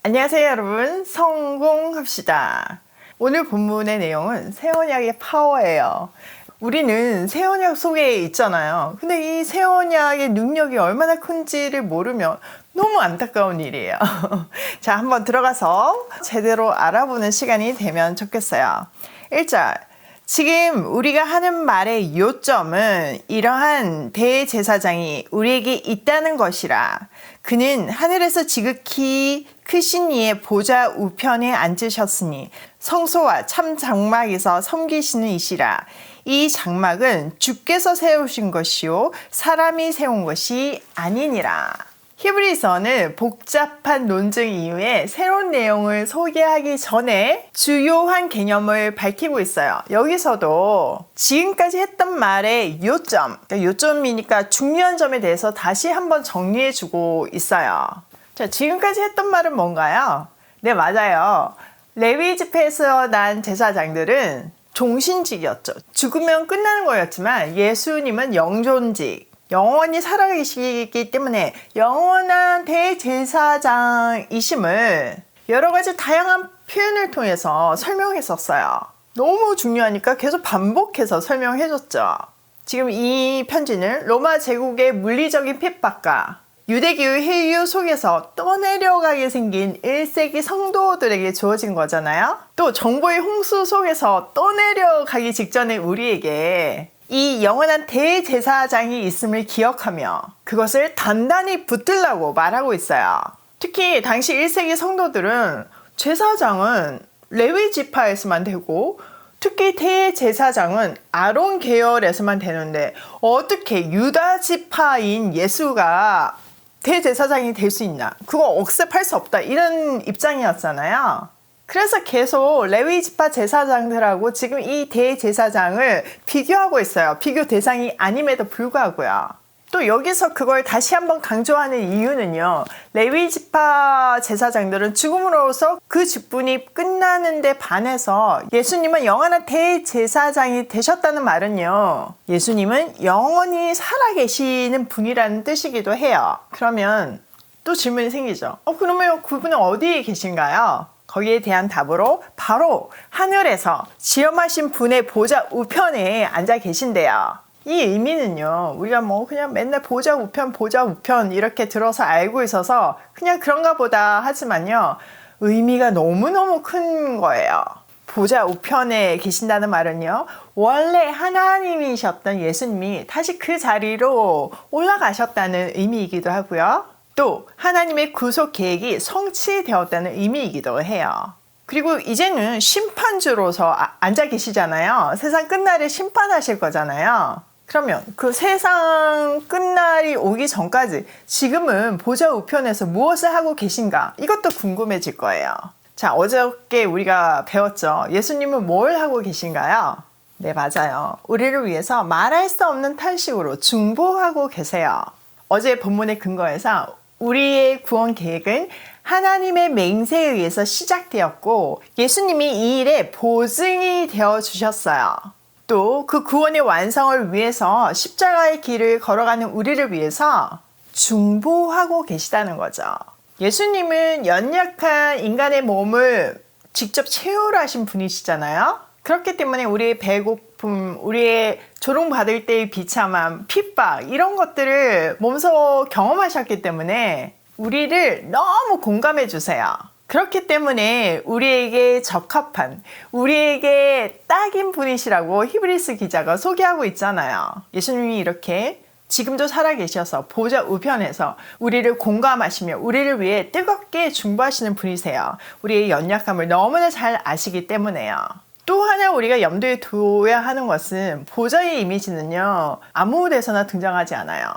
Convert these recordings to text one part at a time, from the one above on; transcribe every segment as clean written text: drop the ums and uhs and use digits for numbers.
안녕하세요 여러분, 성공합시다. 오늘 본문의 내용은 새 언약의 파워예요. 우리는 새 언약 속에 있잖아요. 근데 이 새 언약의 능력이 얼마나 큰지를 모르면 너무 안타까운 일이에요. 자, 한번 들어가서 제대로 알아보는 시간이 되면 좋겠어요. 1절, 지금 우리가 하는 말의 요점은 이러한 대제사장이 우리에게 있다는 것이라. 그는 하늘에서 지극히 크신 이의 보좌 우편에 앉으셨으니 성소와 참 장막에서 섬기시는 이시라. 이 장막은 주께서 세우신 것이요 사람이 세운 것이 아니니라. 히브리서는 복잡한 논증 이후에 새로운 내용을 소개하기 전에 주요한 개념을 밝히고 있어요. 여기서도 지금까지 했던 말의 요점, 요점이니까 중요한 점에 대해서 다시 한번 정리해주고 있어요. 자, 지금까지 했던 말은 뭔가요? 네, 맞아요. 레위 지파에서 난 제사장들은 종신직이었죠. 죽으면 끝나는 거였지만 예수님은 영존직, 영원히 살아계시기 때문에 영원한 대제사장이심을 여러 가지 다양한 표현을 통해서 설명했었어요. 너무 중요하니까 계속 반복해서 설명해줬죠. 지금 이 편지는 로마 제국의 물리적인 핍박과 유대교의 회유 속에서 떠내려가게 생긴 1세기 성도들에게 주어진 거잖아요. 또 정보의 홍수 속에서 떠내려가기 직전에 우리에게 이 영원한 대제사장이 있음을 기억하며 그것을 단단히 붙들라고 말하고 있어요. 특히 당시 1세기 성도들은 제사장은 레위 지파에서만 되고 특히 대제사장은 아론 계열에서만 되는데 어떻게 유다 지파인 예수가 대제사장이 될 수 있나? 그거 억셉할 수 없다. 이런 입장이었잖아요. 그래서 계속 레위 지파 제사장들하고 지금 이 대제사장을 비교하고 있어요. 비교 대상이 아님에도 불구하고요. 또 여기서 그걸 다시 한번 강조하는 이유는요. 레위 지파 제사장들은 죽음으로써 그 직분이 끝나는데 반해서 예수님은 영원한 대제사장이 되셨다는 말은요. 예수님은 영원히 살아계시는 분이라는 뜻이기도 해요. 그러면 또 질문이 생기죠. 그러면 그분은 어디에 계신가요? 거기에 대한 답으로 바로 하늘에서 지엄하신 분의 보좌 우편에 앉아 계신대요. 이 의미는요, 우리가 그냥 맨날 보좌 우편 이렇게 들어서 알고 있어서 그냥 그런가 보다 하지만요, 의미가 너무너무 큰 거예요. 보좌 우편에 계신다는 말은요, 원래 하나님이셨던 예수님이 다시 그 자리로 올라가셨다는 의미이기도 하고요. 또 하나님의 구속 계획이 성취되었다는 의미이기도 해요. 그리고 이제는 심판주로서 앉아 계시잖아요. 세상 끝날에 심판하실 거잖아요. 그러면 그 세상 끝날이 오기 전까지 지금은 보좌 우편에서 무엇을 하고 계신가? 이것도 궁금해질 거예요. 자, 어저께 우리가 배웠죠. 예수님은 뭘 하고 계신가요? 네, 맞아요. 우리를 위해서 말할 수 없는 탄식으로 중보하고 계세요. 어제 본문의 근거에서 우리의 구원 계획은 하나님의 맹세에 의해서 시작되었고 예수님이 이 일의 보증이 되어 주셨어요. 또 그 구원의 완성을 위해서 십자가의 길을 걸어가는 우리를 위해서 중보하고 계시다는 거죠. 예수님은 연약한 인간의 몸을 직접 체험을 하신 분이시잖아요. 그렇기 때문에 우리의 배고픔, 우리의 조롱받을 때의 비참함, 핍박 이런 것들을 몸소 경험하셨기 때문에 우리를 너무 공감해 주세요. 그렇기 때문에 우리에게 적합한, 우리에게 딱인 분이시라고 히브리서 기자가 소개하고 있잖아요. 예수님이 이렇게 지금도 살아계셔서 보좌 우편에서 우리를 공감하시며 우리를 위해 뜨겁게 중보하시는 분이세요. 우리의 연약함을 너무나 잘 아시기 때문에요. 또 하나 우리가 염두에 둬야 하는 것은 보좌의 이미지는요, 아무 데서나 등장하지 않아요.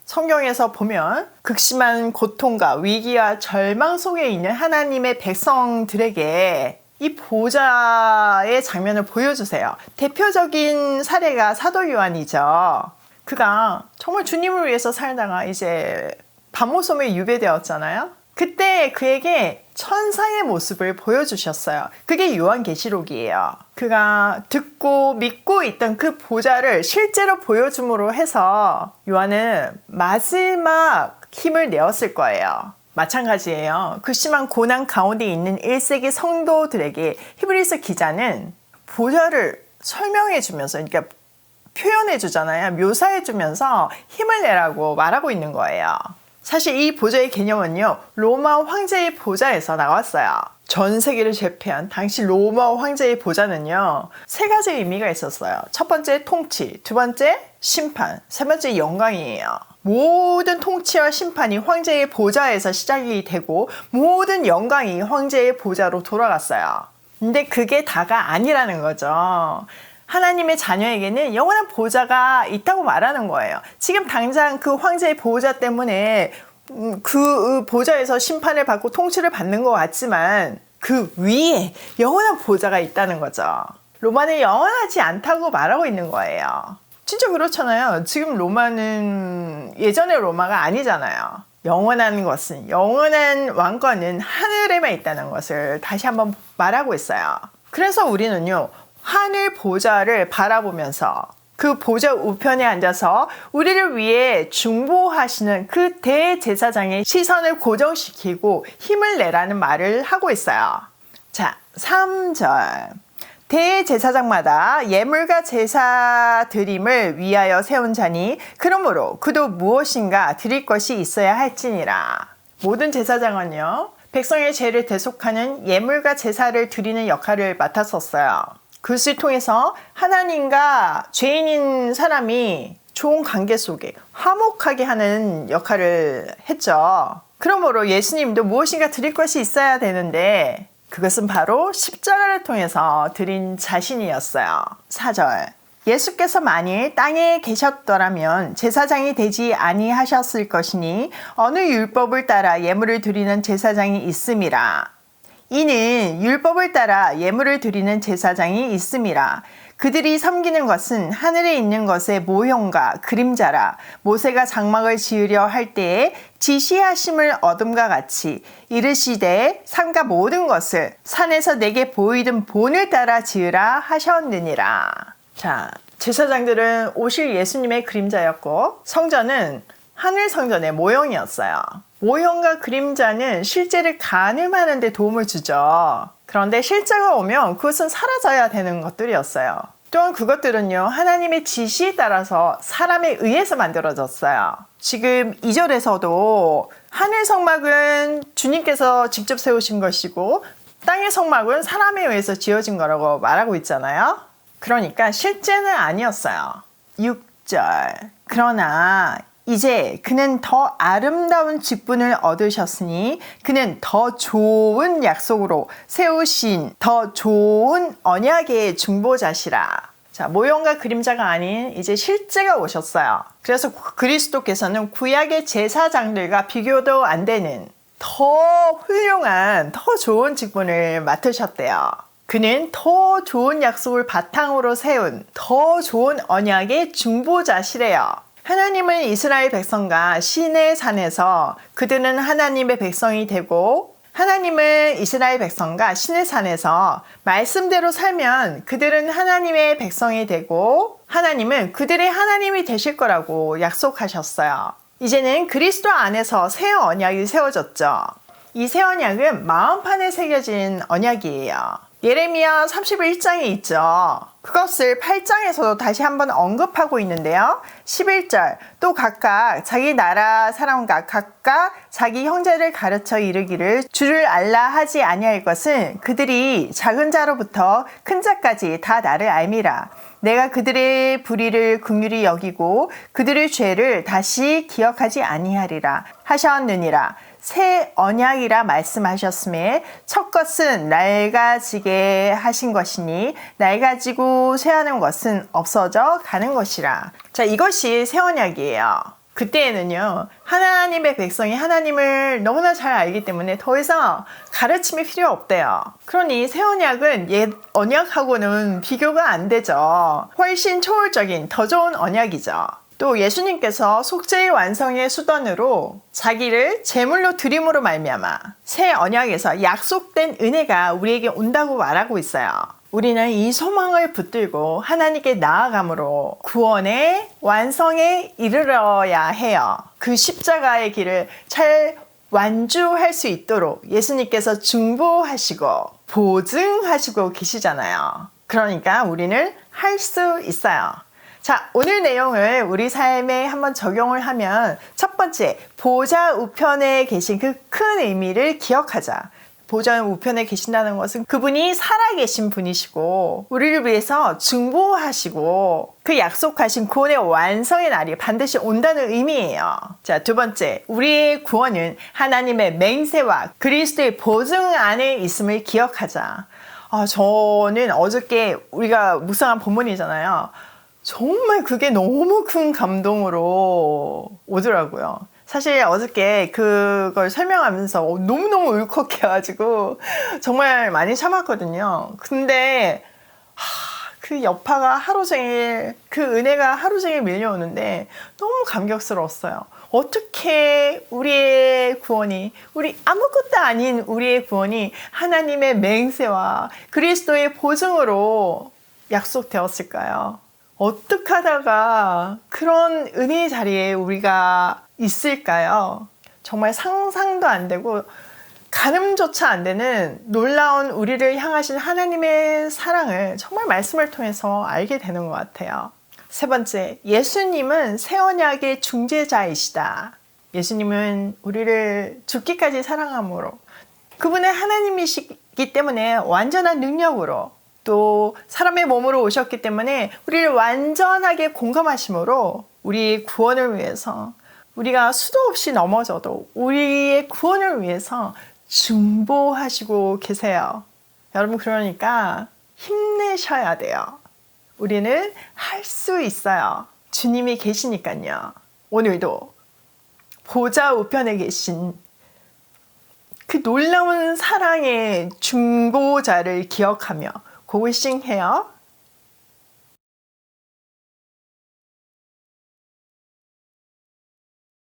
성경에서 보면 극심한 고통과 위기와 절망 속에 있는 하나님의 백성들에게 이 보좌의 장면을 보여주세요. 대표적인 사례가 사도 요한이죠. 그가 정말 주님을 위해서 살다가 이제 밤모섬에 유배되었잖아요. 그때 그에게 천사의 모습을 보여주셨어요. 그게 요한계시록이에요. 그가 듣고 믿고 있던 그 보좌를 실제로 보여줌으로 해서 요한은 마지막 힘을 내었을 거예요. 마찬가지예요. 그 심한 고난 가운데 있는 1세기 성도들에게 히브리서 기자는 보좌를 설명해 주면서, 그러니까 표현해 주잖아요. 묘사해 주면서 힘을 내라고 말하고 있는 거예요. 사실 이 보좌의 개념은요, 로마 황제의 보좌에서 나왔어요. 전 세계를 제패한 당시 로마 황제의 보좌는요, 세 가지 의미가 있었어요. 첫 번째 통치, 두 번째 심판, 세 번째 영광이에요. 모든 통치와 심판이 황제의 보좌에서 시작이 되고 모든 영광이 황제의 보좌로 돌아갔어요. 근데 그게 다가 아니라는 거죠. 하나님의 자녀에게는 영원한 보좌가 있다고 말하는 거예요. 지금 당장 그 황제의 보좌 때문에 그 보좌에서 심판을 받고 통치를 받는 것 같지만 그 위에 영원한 보좌가 있다는 거죠. 로마는 영원하지 않다고 말하고 있는 거예요. 진짜 그렇잖아요. 지금 로마는 예전의 로마가 아니잖아요. 영원한 것은, 영원한 왕권은 하늘에만 있다는 것을 다시 한번 말하고 있어요. 그래서 우리는요, 하늘 보좌를 바라보면서 그 보좌 우편에 앉아서 우리를 위해 중보하시는 그 대제사장의 시선을 고정시키고 힘을 내라는 말을 하고 있어요. 자, 3절. 대제사장마다 예물과 제사 드림을 위하여 세운 자니 그러므로 그도 무엇인가 드릴 것이 있어야 할지니라. 모든 제사장은요, 백성의 죄를 대속하는 예물과 제사를 드리는 역할을 맡았었어요. 그것을 통해서 하나님과 죄인인 사람이 좋은 관계 속에 화목하게 하는 역할을 했죠. 그러므로 예수님도 무엇인가 드릴 것이 있어야 되는데 그것은 바로 십자가를 통해서 드린 자신이었어요. 4절. 예수께서 만일 땅에 계셨더라면 제사장이 되지 아니하셨을 것이니 어느 율법을 따라 예물을 드리는 제사장이 있음이라. 이는 율법을 따라 예물을 드리는 제사장이 있음이라. 그들이 섬기는 것은 하늘에 있는 것의 모형과 그림자라. 모세가 장막을 지으려 할 때에 지시하심을 얻음과 같이 이르시되 삼가 모든 것을 산에서 내게 보이던 본을 따라 지으라 하셨느니라. 자, 제사장들은 오실 예수님의 그림자였고 성전은 하늘 성전의 모형이었어요. 모형과 그림자는 실제를 가늠하는 데 도움을 주죠. 그런데 실제가 오면 그것은 사라져야 되는 것들이었어요. 또한 그것들은요, 하나님의 지시에 따라서 사람에 의해서 만들어졌어요. 지금 2절에서도 하늘 성막은 주님께서 직접 세우신 것이고 땅의 성막은 사람에 의해서 지어진 거라고 말하고 있잖아요. 그러니까 실제는 아니었어요. 6절. 그러나 이제 그는 더 아름다운 직분을 얻으셨으니 그는 더 좋은 약속으로 세우신 더 좋은 언약의 중보자시라. 자, 모형과 그림자가 아닌 이제 실제가 오셨어요. 그래서 그리스도께서는 구약의 제사장들과 비교도 안 되는 더 훌륭한 더 좋은 직분을 맡으셨대요. 그는 더 좋은 약속을 바탕으로 세운 더 좋은 언약의 중보자시래요. 하나님은 이스라엘 백성과 시내 산에서 그들은 하나님의 백성이 되고 하나님은 이스라엘 백성과 시내 산에서 말씀대로 살면 그들은 하나님의 백성이 되고 하나님은 그들의 하나님이 되실 거라고 약속하셨어요. 이제는 그리스도 안에서 새 언약이 세워졌죠. 이 새 언약은 마음판에 새겨진 언약이에요. 예레미야 31장에 있죠. 그것을 8장에서도 다시 한번 언급하고 있는데요. 11절. 또 각각 자기 나라 사람과 각각 자기 형제를 가르쳐 이르기를 주를 알라 하지 아니할 것은 그들이 작은 자로부터 큰 자까지 다 나를 알미라. 내가 그들의 불의를 긍휼히 여기고 그들의 죄를 다시 기억하지 아니하리라 하셨느니라. 새 언약이라 말씀하셨음에 첫 것은 낡아지게 하신 것이니 낡아지고 쇠하는 것은 없어져 가는 것이라. 자, 이것이 새 언약이에요. 그때에는요, 하나님의 백성이 하나님을 너무나 잘 알기 때문에 더 이상 가르침이 필요 없대요. 그러니 새 언약은 옛 언약하고는 비교가 안 되죠. 훨씬 초월적인 더 좋은 언약이죠. 또 예수님께서 속죄의 완성의 수단으로 자기를 제물로 드림으로 말미암아 새 언약에서 약속된 은혜가 우리에게 온다고 말하고 있어요. 우리는 이 소망을 붙들고 하나님께 나아감으로 구원의 완성에 이르러야 해요. 그 십자가의 길을 잘 완주할 수 있도록 예수님께서 중보하시고 보증하시고 계시잖아요. 그러니까 우리는 할 수 있어요. 자, 오늘 내용을 우리 삶에 한번 적용을 하면 첫 번째, 보좌 우편에 계신 그 큰 의미를 기억하자. 보좌 우편에 계신다는 것은 그분이 살아계신 분이시고 우리를 위해서 중보하시고 그 약속하신 구원의 완성의 날이 반드시 온다는 의미예요. 자, 두 번째, 우리의 구원은 하나님의 맹세와 그리스도의 보증 안에 있음을 기억하자. 저는 어저께 우리가 묵상한 본문이잖아요. 정말 그게 너무 큰 감동으로 오더라고요. 사실 어저께 그걸 설명하면서 너무너무 울컥해가지고 정말 많이 참았거든요. 근데 그 여파가 하루 종일, 그 은혜가 하루 종일 밀려오는데 너무 감격스러웠어요. 어떻게 우리의 구원이, 우리 아무것도 아닌 우리의 구원이 하나님의 맹세와 그리스도의 보증으로 약속되었을까요? 어떻게 하다가 그런 은혜의 자리에 우리가 있을까요? 정말 상상도 안 되고 가늠조차 안 되는 놀라운 우리를 향하신 하나님의 사랑을 정말 말씀을 통해서 알게 되는 것 같아요. 세 번째, 예수님은 새 언약의 중재자이시다. 예수님은 우리를 죽기까지 사랑함으로 그분은 하나님이시기 때문에 완전한 능력으로 또 사람의 몸으로 오셨기 때문에 우리를 완전하게 공감하심으로 우리의 구원을 위해서 우리가 수도 없이 넘어져도 우리의 구원을 위해서 중보하시고 계세요. 여러분, 그러니까 힘내셔야 돼요. 우리는 할 수 있어요. 주님이 계시니까요. 오늘도 보좌 우편에 계신 그 놀라운 사랑의 중보자를 기억하며 고싱해요.